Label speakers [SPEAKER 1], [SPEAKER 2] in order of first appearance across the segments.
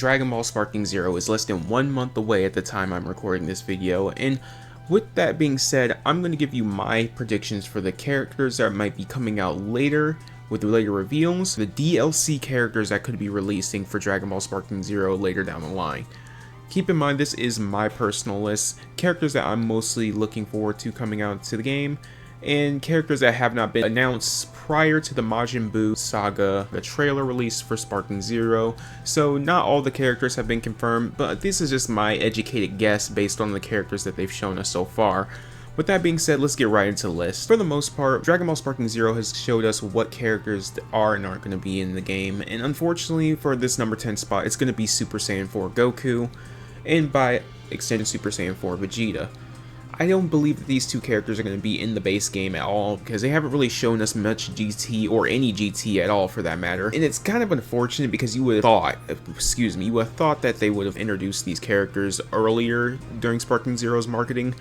[SPEAKER 1] Dragon Ball Sparking Zero is less than 1 month away at the time I'm recording this video, and with that being said, I'm going to give you my predictions for the characters that might be coming out later with the later reveals, the DLC characters that could be releasing for Dragon Ball Sparking Zero later down the line. Keep in mind this is my personal list, characters that I'm mostly looking forward to coming out to the game, and characters that have not been announced prior to the Majin Buu saga, the trailer release for Sparking Zero. So not all the characters have been confirmed, but this is just my educated guess based on the characters that they've shown us so far. With that being said, let's get right into the list. For the most part, Dragon Ball Sparking Zero has showed us what characters are and aren't going to be in the game, and unfortunately for this number 10 spot, it's going to be Super Saiyan 4 Goku, and by extension Super Saiyan 4 Vegeta. I don't believe that these two characters are going to be in the base game at all, because they haven't really shown us much GT, or any GT at all for that matter. And it's kind of unfortunate because you would have thought that they would have introduced these characters earlier during Sparking Zero's marketing,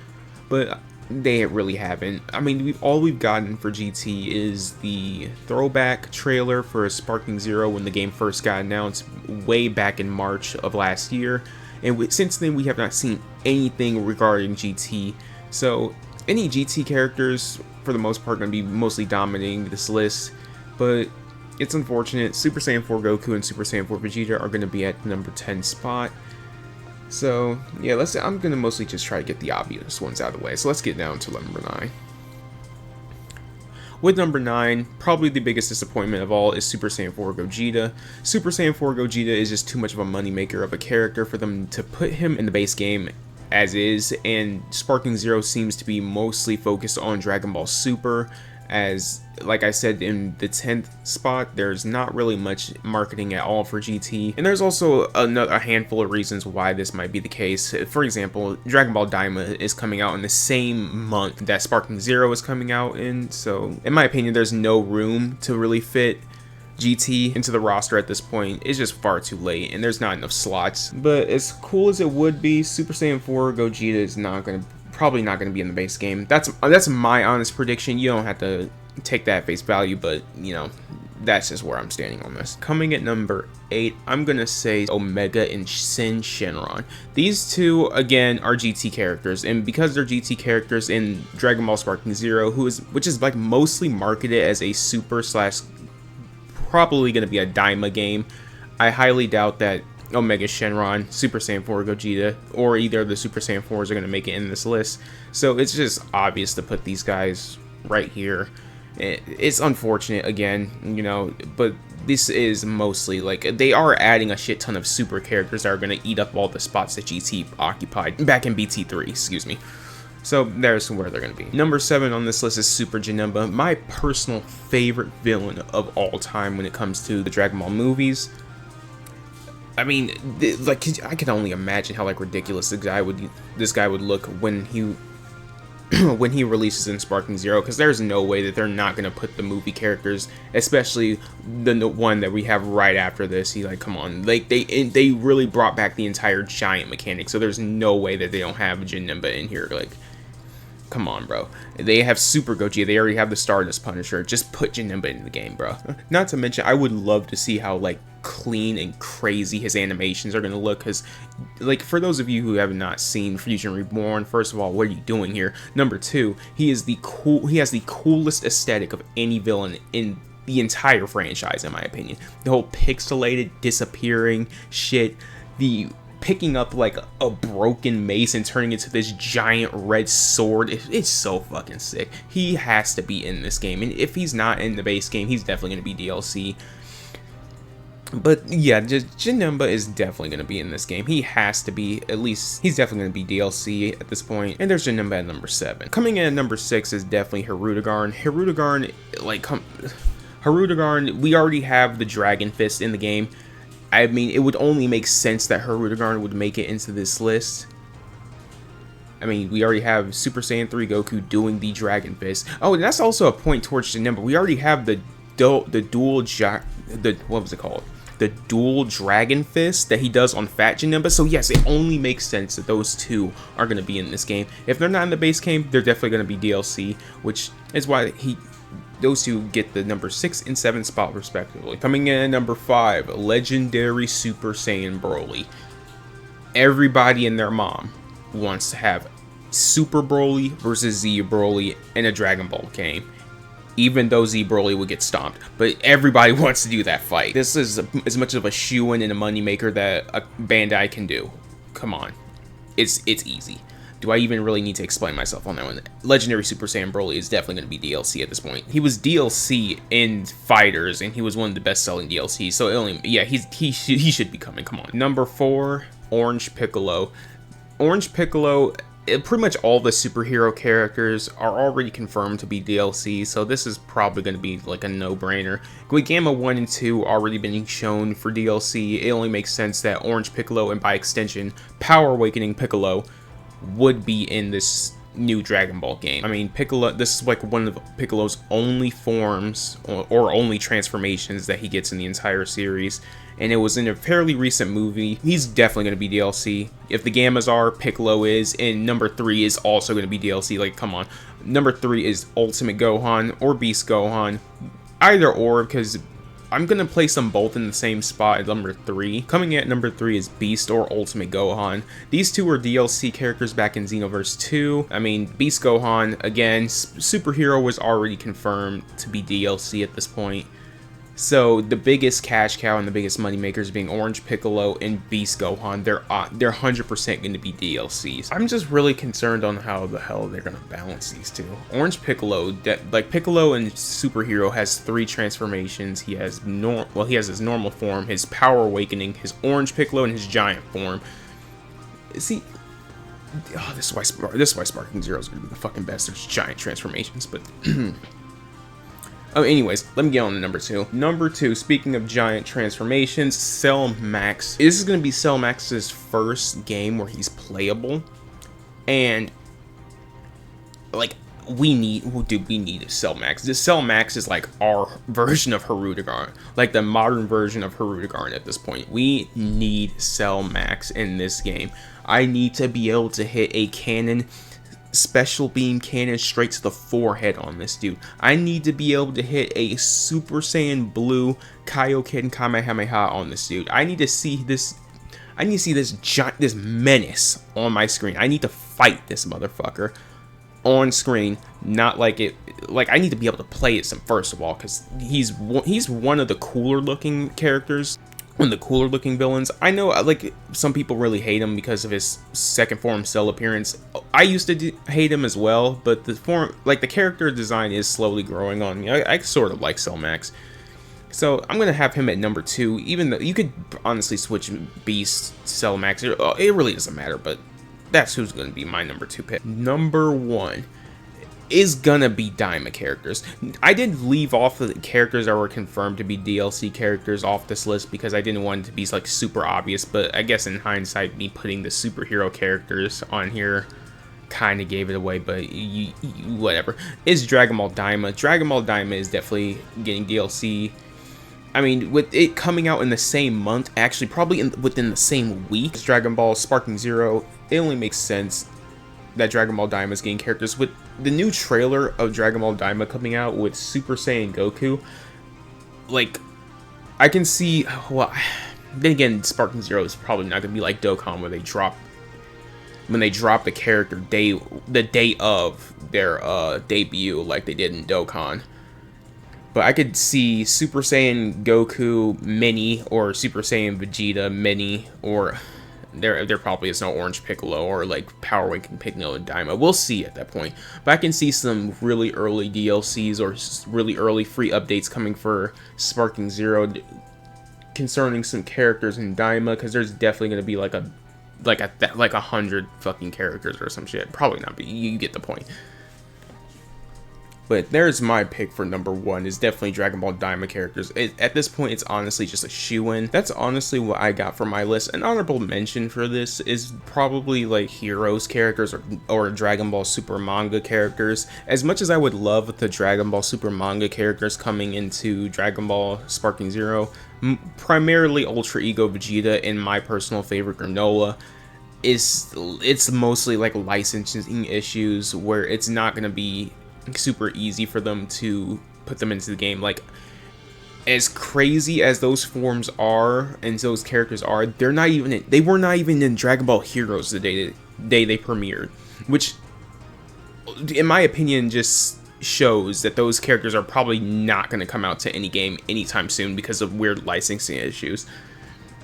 [SPEAKER 1] but they really haven't. I mean, all we've gotten for GT is the throwback trailer for Sparking Zero when the game first got announced way back in March of last year. And since then, we have not seen anything regarding GT. So, any GT characters, for the most part, going to be mostly dominating this list. But it's unfortunate. Super Saiyan 4 Goku and Super Saiyan 4 Vegeta are going to be at the number 10 spot. So, yeah, I'm going to mostly just try to get the obvious ones out of the way. So, let's get down to number 9. With number 9, probably the biggest disappointment of all is Super Saiyan 4 Gogeta. Super Saiyan 4 Gogeta is just too much of a moneymaker of a character for them to put him in the base game as is, and Sparking Zero seems to be mostly focused on Dragon Ball Super, as, like I said, in the 10th spot, there's not really much marketing at all for GT. And there's also a handful of reasons why this might be the case. For example, Dragon Ball Daima is coming out in the same month that Sparking Zero is coming out in, so in my opinion, there's no room to really fit GT into the roster at this point. It's just far too late, and there's not enough slots. But as cool as it would be, Super Saiyan 4 Gogeta is probably not going to be in the base game. That's my honest prediction. You don't have to take that at face value, but you know, that's just where I'm standing on this. Coming at number 8, I'm gonna say Omega and Sin Shenron. These two again are GT characters, and because they're GT characters in Dragon Ball Sparking Zero, which is like mostly marketed as a super slash probably gonna be a Daima game, I highly doubt that Omega Shenron, Super Saiyan 4 Gogeta, or either of the Super Saiyan 4s are going to make it in this list. So it's just obvious to put these guys right here. It's unfortunate again, you know, but this is mostly like they are adding a shit ton of super characters that are going to eat up all the spots that GT occupied back in BT3, excuse me. So there's where they're going to be. Number 7 on this list is Super Janemba, my personal favorite villain of all time when it comes to the Dragon Ball movies. I mean, like, I can only imagine how like ridiculous this guy would look when he when he releases in Sparking Zero, because there's no way that they're not gonna put the movie characters, especially the one that we have right after this. Come on, like they really brought back the entire giant mechanic, so there's no way that they don't have Janemba in here. Like, come on, bro. They have Super Gogeta. They already have the Stardust Punisher. Just put Janemba in the game, bro. Not to mention, I would love to see how like clean and crazy his animations are gonna look, because like, for those of you who have not seen Fusion Reborn, first of all, what are you doing here? Number 2, he has the coolest aesthetic of any villain in the entire franchise, in my opinion. The whole pixelated disappearing shit, the picking up like a broken mace and turning it into this giant red sword, it's so fucking sick. He has to be in this game, and if he's not in the base game, he's definitely going to be DLC. But yeah, Janemba is definitely going to be in this game. He has to be, at least, he's definitely going to be DLC at this point. And there's Janemba at number 7. Coming in at number 6 is definitely Hirudegarn. Hirudegarn, we already have the Dragon Fist in the game. I mean, it would only make sense that Hirudegarn would make it into this list. I mean, we already have Super Saiyan 3 Goku doing the Dragon Fist. Oh, and that's also a point towards Janemba. We already have the dual Dragon Fist that he does on Fat Janemba. So yes, it only makes sense that those two are going to be in this game. If they're not in the base game, they're definitely going to be DLC, which is why those two get the number 6 and 7 spot respectively. Coming in at number 5, Legendary Super Saiyan Broly. Everybody and their mom wants to have Super Broly versus Z Broly in a Dragon Ball game. Even though Z Broly would get stomped, but everybody wants to do that fight. This is as much of a shoe-in and a moneymaker that a Bandai can do. Come on, it's easy. Do I even really need to explain myself on that one? Legendary Super Saiyan Broly is definitely going to be DLC at this point. He was DLC in Fighters, and he was one of the best-selling DLCs. So he should be coming. Come on. Number 4, Orange Piccolo. Orange Piccolo. Pretty much all the superhero characters are already confirmed to be DLC, so this is probably going to be like a no-brainer. With Gamma 1 and 2 already being shown for DLC, it only makes sense that Orange Piccolo, and by extension, Power Awakening Piccolo, would be in this new Dragon Ball game. I mean, Piccolo, this is like one of Piccolo's only forms, or only transformations that he gets in the entire series, and it was in a fairly recent movie. He's definitely going to be DLC. If the Gammas are, Piccolo is, and number 3 is also going to be DLC. Like, come on. Number 3 is Ultimate Gohan or Beast Gohan. Either or, because I'm going to place them both in the same spot at number 3. Coming at number 3 is Beast or Ultimate Gohan. These two were DLC characters back in Xenoverse 2. I mean, Beast Gohan, again, superhero was already confirmed to be DLC at this point. So the biggest cash cow and the biggest money makers being Orange Piccolo and Beast Gohan, they're 100% going to be DLCs. I'm just really concerned on how the hell they're going to balance these two. Orange Piccolo, like Piccolo in Superhero, has 3 transformations. He has he has his normal form, his Power Awakening, his Orange Piccolo, and his Giant form. See, this is why Sparking Zero is going to be the fucking best. There's giant transformations, but. Oh, anyways, let me get on to number 2. Number 2, speaking of giant transformations, Cell Max. This is going to be Cell Max's first game where he's playable. And, like, we need a Cell Max. This Cell Max is like our version of Hirudegarn. Like the modern version of Hirudegarn at this point. We need Cell Max in this game. I need to be able to hit a cannon, special beam cannon, straight to the forehead on this dude. I need to be able to hit a Super Saiyan Blue Kaioken Kamehameha on this dude. I need to see this. I need to see this menace on my screen. I need to fight this motherfucker on screen, not like it. Like I need to be able to play it first of all, because he's one of the cooler looking characters. One of the cooler looking villains. I know, like, some people really hate him because of his second form Cell appearance. I used to hate him as well, but the character design is slowly growing on me. I sort of like Cell Max. So I'm gonna have him at number 2, even though you could honestly switch Beast, Cell Max. It really doesn't matter, but that's who's gonna be my number 2 pick. Number 1 is gonna be Daima characters. I did leave off the characters that were confirmed to be DLC characters off this list because I didn't want it to be like super obvious, but I guess in hindsight, me putting the superhero characters on here kind of gave it away, but whatever. It's Dragon Ball Daima. Dragon Ball Daima is definitely getting DLC. I mean, with it coming out in the same month, actually probably within the same week as Dragon Ball Sparking Zero, it only makes sense that Dragon Ball Daima is getting characters. With the new trailer of Dragon Ball Daima coming out with Super Saiyan Goku, like, I can see, well, then again, Sparking Zero is probably not going to be like Dokkan where they drop the character the day of their debut like they did in Dokkan. But I could see Super Saiyan Goku Mini or Super Saiyan Vegeta Mini, or there probably is no Orange Piccolo or like Power Awakening Piccolo and Daima. We'll see at that point. But I can see some really early DLCs or really early free updates coming for Sparking Zero concerning some characters in Daima, because there's definitely going to be like 100 fucking characters or some shit. Probably not, but you get the point. But there's my pick for number 1, is definitely Dragon Ball Daima characters. At this point, it's honestly just a shoe-in. That's honestly what I got for my list. An honorable mention for this is probably like Heroes characters or Dragon Ball Super manga characters. As much as I would love the Dragon Ball Super manga characters coming into Dragon Ball Sparking Zero, primarily Ultra Ego Vegeta and my personal favorite Granola, it's mostly like licensing issues where it's not going to be super easy for them to put them into the game. Like, as crazy as those forms are and those characters are, they were not even in Dragon Ball Heroes the day they premiered, which in my opinion just shows that those characters are probably not going to come out to any game anytime soon because of weird licensing issues.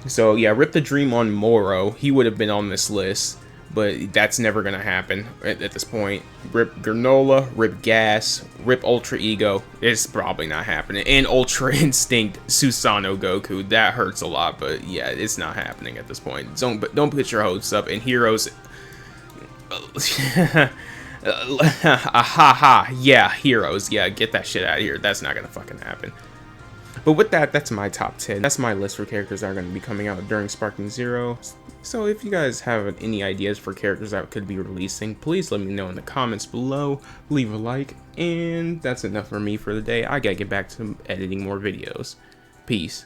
[SPEAKER 1] So yeah, rip the dream on Moro. He would have been on this list, but that's never going to happen at this point. Rip Granola, rip Gas, rip Ultra Ego. It's probably not happening. And Ultra Instinct Susanoo Goku. That hurts a lot, but yeah, it's not happening at this point. Don't put your hopes up. And Heroes... yeah, Heroes. Yeah, get that shit out of here. That's not going to fucking happen. But with that, that's my top 10. That's my list for characters that are going to be coming out during Sparking Zero. So if you guys have any ideas for characters that could be releasing, please let me know in the comments below. Leave a like, and that's enough for me for the day. I gotta get back to editing more videos. Peace.